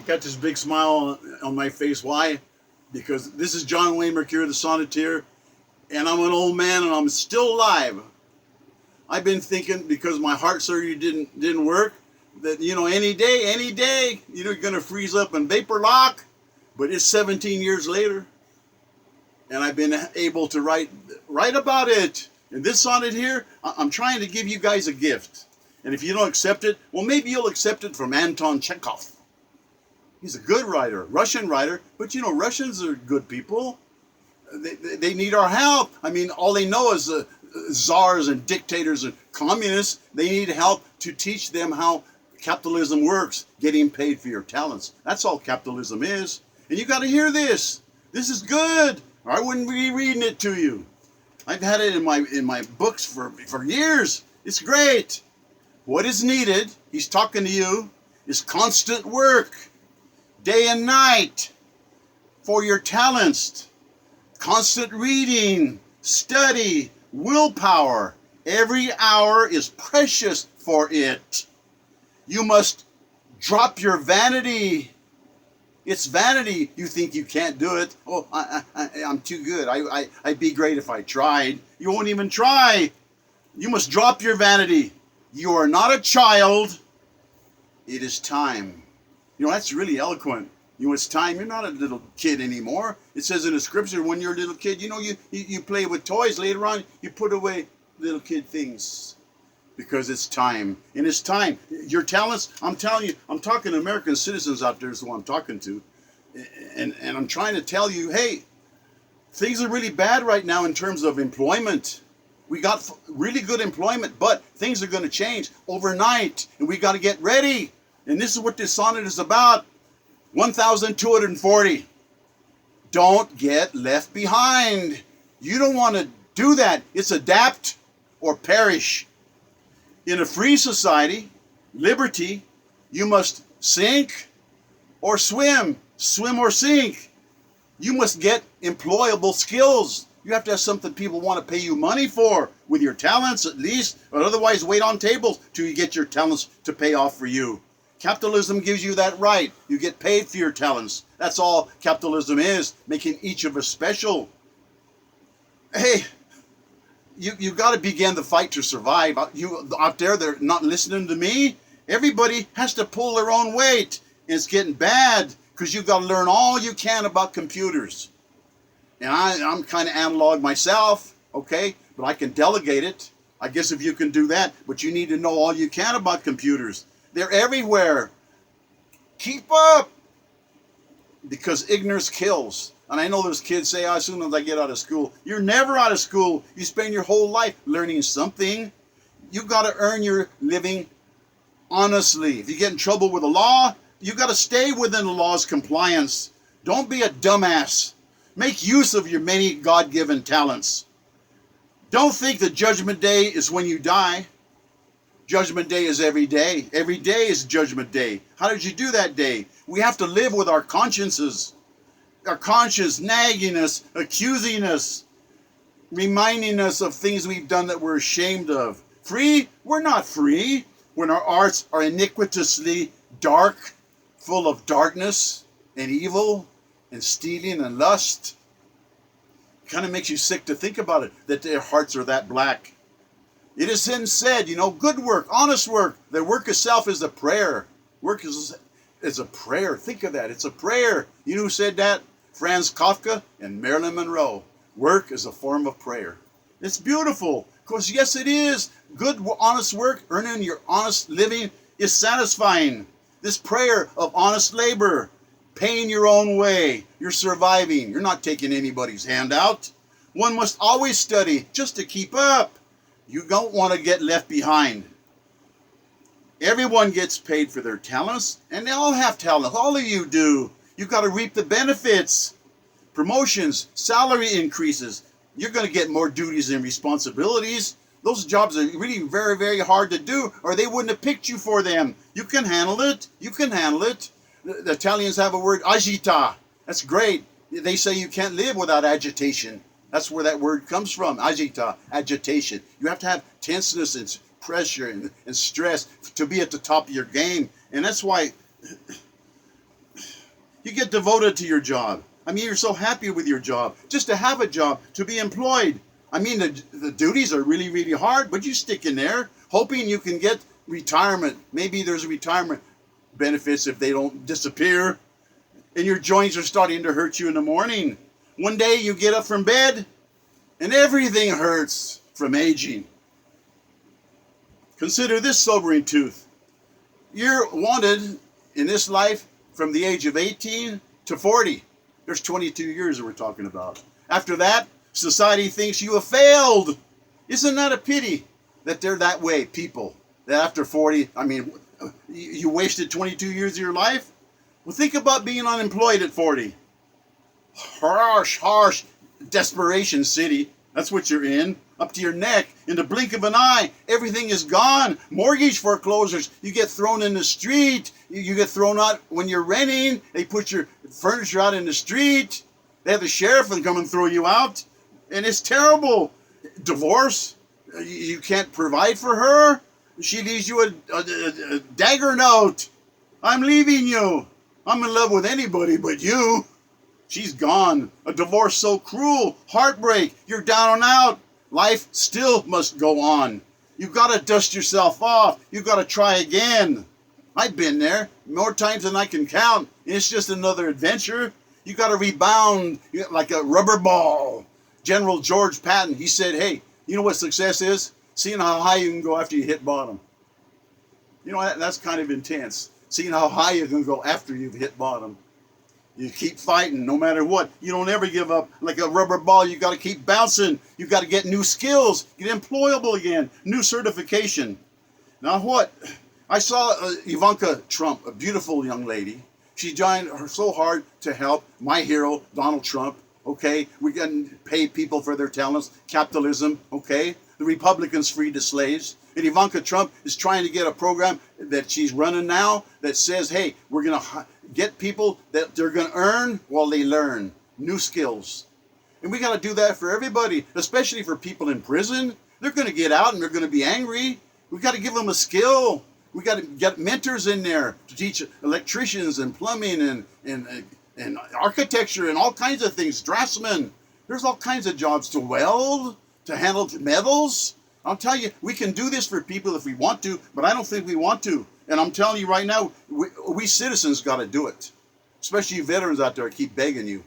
got this big smile on my face. Why? Because this is John Wayne Mercure, the Sonneteer, and I'm an old man and I'm still alive. I've been thinking, because my heart surgery didn't work, that any day you're gonna freeze up and vapor lock. But it's 17 years later, and I've been able to write about it. And this sonnet here, I'm trying to give you guys a gift. And if you don't accept it, well, maybe you'll accept it from Anton Chekhov. He's a good writer, Russian writer, but Russians are good people. They need our help. I mean, all they know is czars and dictators and communists. They need help to teach them how capitalism works, getting paid for your talents. That's all capitalism is. And you got to hear this. This is good, or I wouldn't be reading it to you. I've had it in my books for years. It's great. What is needed, he's talking to you, is constant work, day and night, for your talents. Constant reading, study, willpower. Every hour is precious for it. You must drop your vanity. It's vanity. You think you can't do it. Oh, I'm too good. I'd be great if I tried. You won't even try. You must drop your vanity. You are not a child. It is time. That's really eloquent. It's time. You're not a little kid anymore. It says in the scripture, when you're a little kid, you play with toys. Later on, you put away little kid things. Because it's time. And it's time. Your talents, I'm telling you, I'm talking to American citizens out there is who I'm talking to. And I'm trying to tell you, hey, things are really bad right now in terms of employment. We got really good employment, but things are going to change overnight. And we got to get ready. And this is what this sonnet is about. 1,240. Don't get left behind. You don't want to do that. It's adapt or perish. In a free society, liberty, you must sink or swim or sink. You must get employable skills. You have to have something people want to pay you money for, with your talents at least, or otherwise wait on tables till you get your talents to pay off for you. Capitalism gives you that right. You get paid for your talents. That's all capitalism is, making each of us special. Hey, you got to begin the fight to survive. You out there, they're not listening to me. Everybody has to pull their own weight. And it's getting bad because you got to learn all you can about computers. And I'm kind of analog myself, okay? But I can delegate it. I guess if you can do that, but you need to know all you can about computers. They're everywhere. Keep up. Because ignorance kills. And I know those kids say, as soon as I get out of school. You're never out of school. You spend your whole life learning something. You got to earn your living honestly. If you get in trouble with the law, you got to stay within the law's compliance. Don't be a dumbass. Make use of your many God-given talents. Don't think that Judgment Day is when you die. Judgment Day is every day. Every day is Judgment Day. How did you do that day? We have to live with our consciences. Our conscience nagging us, accusing us, reminding us of things we've done that we're ashamed of. Free? We're not free when our hearts are iniquitously dark, full of darkness and evil and stealing and lust. It kind of makes you sick to think about it, that their hearts are that black. It is then said, good work, honest work. The work itself is a prayer. Work is a prayer. Think of that. It's a prayer. You know who said that? Franz Kafka and Marilyn Monroe. Work is a form of prayer. It's beautiful. Because yes, it is. Good, honest work, earning your honest living is satisfying. This prayer of honest labor, paying your own way. You're surviving. You're not taking anybody's handout. One must always study just to keep up. You don't want to get left behind. Everyone gets paid for their talents, and they all have talents. All of you do. You've got to reap the benefits. Promotions, salary increases. You're going to get more duties and responsibilities. Those jobs are really very, very hard to do, or they wouldn't have picked you for them. You can handle it. You can handle it. The Italians have a word, agita. That's great. They say you can't live without agitation. That's where that word comes from, agita, agitation. You have to have tenseness and pressure and stress to be at the top of your game. And that's why get devoted to your job. I mean, you're so happy with your job. Just to have a job, to be employed. I mean, the duties are really, really hard, but you stick in there, hoping you can get retirement. Maybe there's retirement benefits if they don't disappear. And your joints are starting to hurt you in the morning. One day you get up from bed, and everything hurts from aging. Consider this sobering truth. You're wanted in this life from the age of 18 to 40. There's 22 years that we're talking about. After that, society thinks you have failed. Isn't that a pity that they're that way, people? That after 40, I mean, you wasted 22 years of your life? Well, think about being unemployed at 40. Harsh desperation city. That's what you're in. Up to your neck. In the blink of an eye, everything is gone. Mortgage foreclosures. You get thrown in the street. You get thrown out when you're renting. They put your furniture out in the street. They have the sheriff and come and throw you out. And it's terrible. Divorce. You can't provide for her. She leaves you a dagger note. I'm leaving you. I'm in love with anybody but you. She's gone. A divorce so cruel. Heartbreak. You're down and out. Life still must go on. You've got to dust yourself off. You've got to try again. I've been there more times than I can count. It's just another adventure. You've got to rebound like a rubber ball. General George Patton, he said, hey, you know what success is? Seeing how high you can go after you hit bottom. You know, that's kind of intense. Seeing how high you can go after you've hit bottom. You keep fighting no matter what. You don't ever give up. Like a rubber ball, you got to keep bouncing. You got to get new skills, get employable again, new certification. Now what? I saw Ivanka Trump, a beautiful young lady. She joined her so hard to help my hero, Donald Trump. Okay, we can pay people for their talents. Capitalism, okay? The Republicans freed the slaves. And Ivanka Trump is trying to get a program that she's running now that says, hey, we're going to get people that they're going to earn while they learn new skills. And we got to do that for everybody, especially for people in prison. They're going to get out and they're going to be angry. We got to give them a skill. We got to get mentors in there to teach electricians and plumbing and architecture and all kinds of things. Draftsmen. There's all kinds of jobs to weld, to handle metals. I'll tell you, we can do this for people if we want to, but I don't think we want to. And I'm telling you right now, we citizens got to do it. Especially you veterans out there, I keep begging you.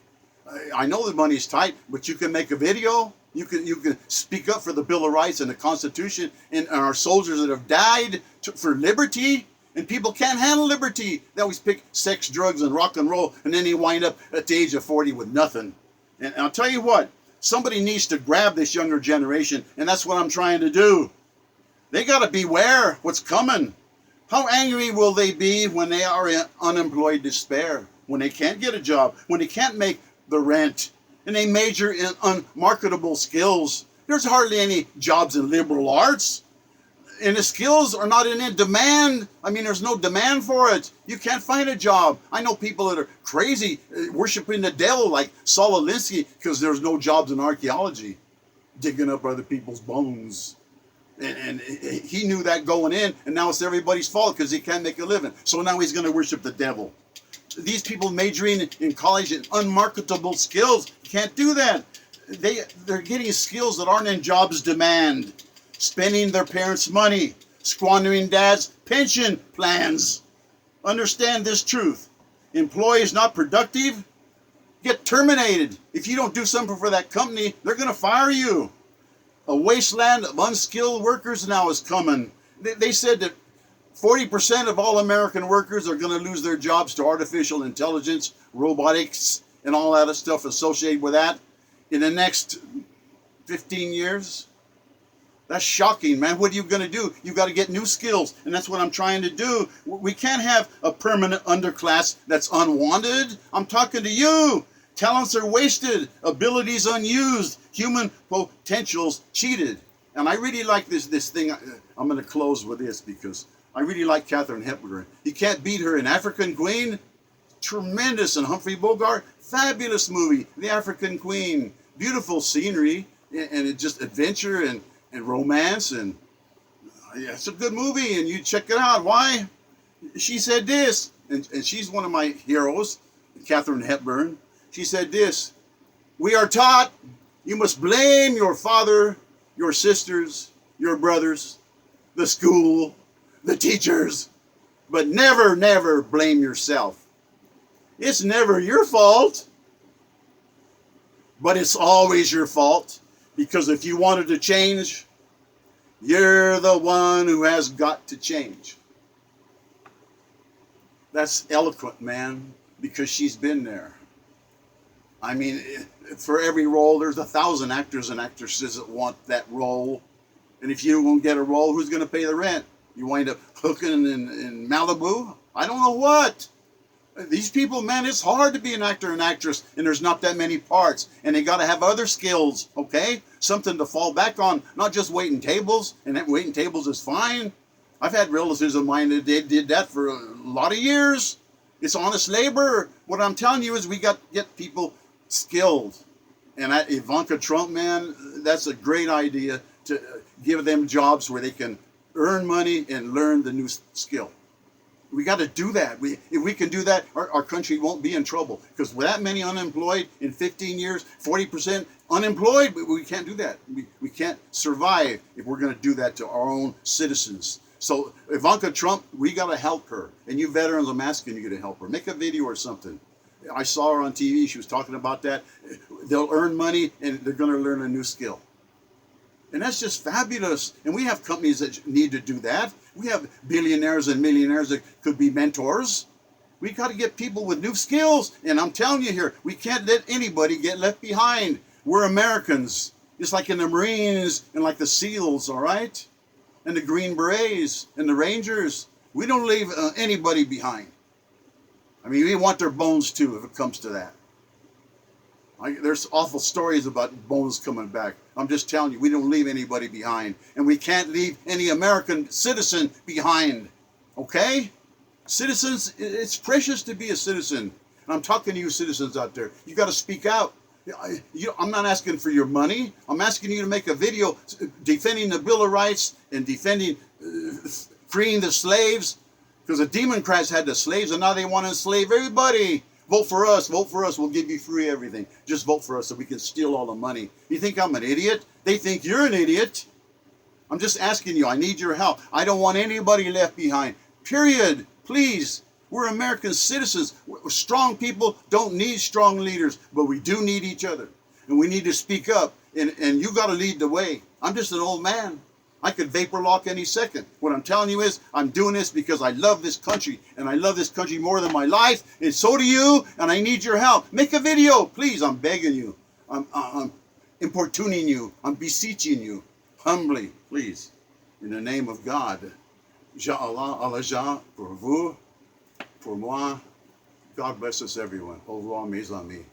I know the money's tight, but you can make a video. You can speak up for the Bill of Rights and the Constitution and our soldiers that have died for liberty. And people can't handle liberty. They always pick sex, drugs, and rock and roll, and then they wind up at the age of 40 with nothing. And I'll tell you what, somebody needs to grab this younger generation, and that's what I'm trying to do. They got to beware what's coming. How angry will they be when they are in unemployed despair, when they can't get a job, when they can't make the rent, and they major in unmarketable skills? There's hardly any jobs in liberal arts. And the skills are not in demand. I mean, there's no demand for it. You can't find a job. I know people that are crazy, worshiping the devil like Saul Alinsky because there's no jobs in archaeology, digging up other people's bones. And he knew that going in, and now it's everybody's fault because he can't make a living. So now he's going to worship the devil. These people majoring in college in unmarketable skills can't do that. They're getting skills that aren't in jobs demand. Spending their parents' money, squandering dad's pension plans. Understand this truth. Employees not productive get terminated. If you don't do something for that company, they're going to fire you. A wasteland of unskilled workers now is coming. They said that 40% of all American workers are going to lose their jobs to artificial intelligence, robotics, and all that stuff associated with that in the next 15 years. That's shocking, man. What are you going to do? You got to get new skills, and that's what I'm trying to do. We can't have a permanent underclass that's unwanted. I'm talking to you. Talents are wasted, abilities unused, human potentials cheated. And I really like this thing. I'm going to close with this because I really like Katharine Hepburn. You can't beat her in African Queen. Tremendous. And Humphrey Bogart, fabulous movie. The African Queen. Beautiful scenery and it just adventure and romance, and yeah, it's a good movie, and you check it out. Why? She said this, and she's one of my heroes. Katharine Hepburn. She said this: "We are taught you must blame your father, your sisters, your brothers, the school, the teachers, but never, never blame yourself. It's never your fault, but it's always your fault, because if you wanted to change, you're the one who has got to change." That's eloquent, man, because she's been there. I mean, for every role, there's 1,000 actors and actresses that want that role. And if you won't get a role, who's going to pay the rent? You wind up hooking in Malibu? I don't know what. These people, man, it's hard to be an actor and actress, and there's not that many parts. And they got to have other skills, okay? Something to fall back on, not just waiting tables. And that waiting tables is fine. I've had relatives of mine that did that for a lot of years. It's honest labor. What I'm telling you is we got to get people skilled. And Ivanka Trump, man, that's a great idea, to give them jobs where they can earn money and learn the new skill. We got to do that. If we can do that, our country won't be in trouble. Because with that many unemployed in 15 years, 40% unemployed, we can't do that. We can't survive if we're going to do that to our own citizens. So Ivanka Trump, we got to help her. And you veterans, I'm asking you to help her. Make a video or something. I saw her on TV. She was talking about that. They'll earn money and they're going to learn a new skill. And that's just fabulous. And we have companies that need to do that. We have billionaires and millionaires that could be mentors. We got to get people with new skills. And I'm telling you here, we can't let anybody get left behind. We're Americans. Just like in the Marines and like the SEALs, all right? And the Green Berets and the Rangers. We don't leave anybody behind. I mean, we want their bones too, if it comes to that. There's awful stories about bones coming back. I'm just telling you, we don't leave anybody behind. And we can't leave any American citizen behind. Okay? Citizens, it's precious to be a citizen. And I'm talking to you citizens out there. You got to speak out. I'm not asking for your money. I'm asking you to make a video defending the Bill of Rights and defending freeing the slaves. Because the Democrats had the slaves and now they want to enslave everybody. Vote for us, we'll give you free everything. Just vote for us so we can steal all the money. You think I'm an idiot? They think you're an idiot. I'm just asking you, I need your help. I don't want anybody left behind. Period. Please. We're American citizens. Strong people don't need strong leaders, but we do need each other. And we need to speak up, and you got to lead the way. I'm just an old man. I could vapor lock any second. What I'm telling you is, I'm doing this because I love this country, and I love this country more than my life, and so do you, and I need your help. Make a video, please. I'm begging you. I'm importuning you. I'm beseeching you. Humbly, please. In the name of God. Ja Allah, Allah, pour vous, pour moi. God bless us, everyone. Au revoir, mes amis.